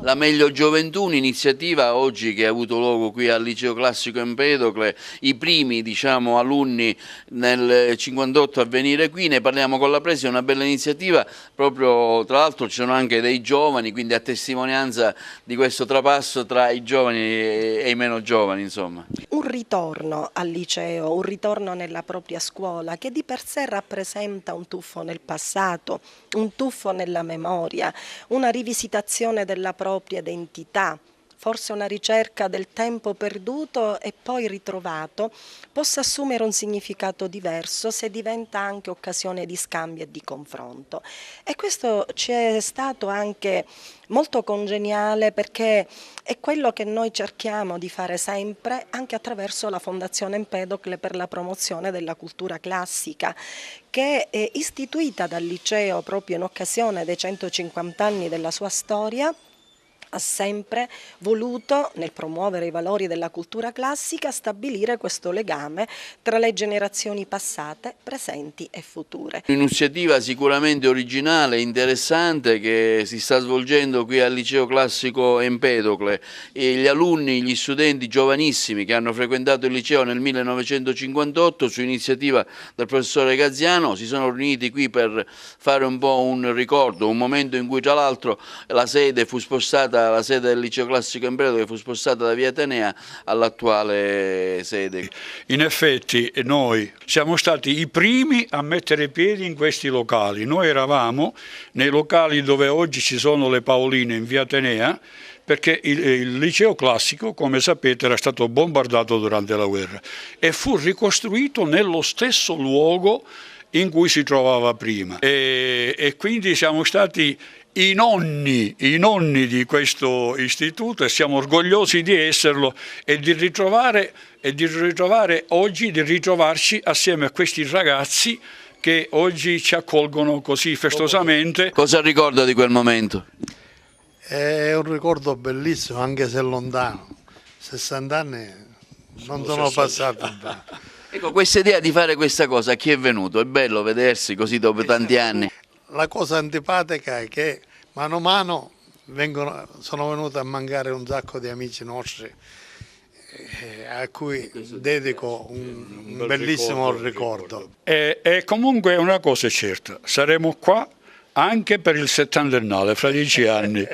La Meglio Gioventù, un'iniziativa oggi che ha avuto luogo qui al Liceo Classico Empedocle, i primi diciamo, alunni nel 58 a venire qui, ne parliamo con la Presi, è una bella iniziativa, proprio tra l'altro ci sono anche dei giovani, quindi a testimonianza di questo trapasso tra i giovani e i meno giovani insomma. Un ritorno al liceo, un ritorno nella propria scuola che di per sé rappresenta un tuffo nel passato, un tuffo nella memoria, una rivisitazione della propria identità, forse una ricerca del tempo perduto e poi ritrovato, possa assumere un significato diverso se diventa anche occasione di scambio e di confronto. E questo ci è stato anche molto congeniale perché è quello che noi cerchiamo di fare sempre anche attraverso la Fondazione Empedocle per la promozione della cultura classica, che è istituita dal liceo proprio in occasione dei 150 anni della sua storia. Ha sempre voluto, nel promuovere i valori della cultura classica, stabilire questo legame tra le generazioni passate, presenti e future. Un'iniziativa sicuramente originale, interessante, che si sta svolgendo qui al Liceo Classico Empedocle. E gli alunni, gli studenti giovanissimi che hanno frequentato il liceo nel 1958, su iniziativa del professore Gaziano, si sono riuniti qui per fare un po' un ricordo, un momento in cui tra l'altro la sede fu spostata, la sede del Liceo Classico Empedocle fu spostata da via Atenea all'attuale sede. In effetti noi siamo stati i primi a mettere piedi in questi locali. Noi eravamo nei locali dove oggi ci sono le Paoline in via Atenea, perché il liceo classico, come sapete, era stato bombardato durante la guerra e fu ricostruito nello stesso luogo in cui si trovava prima. E quindi siamo stati i nonni di questo istituto e siamo orgogliosi di esserlo e di ritrovare oggi, di ritrovarci assieme a questi ragazzi che oggi ci accolgono così festosamente. Cosa ricorda di quel momento? È un ricordo bellissimo, anche se lontano. 60 anni non sono passati. Ecco, questa idea di fare questa cosa, a chi è venuto? È bello vedersi così dopo tanti anni. La cosa antipatica è che mano a mano sono venuti a mancare un sacco di amici nostri a cui dedico un bellissimo ricordo. E comunque una cosa è certa, saremo qua anche per il settantennale fra 10 anni.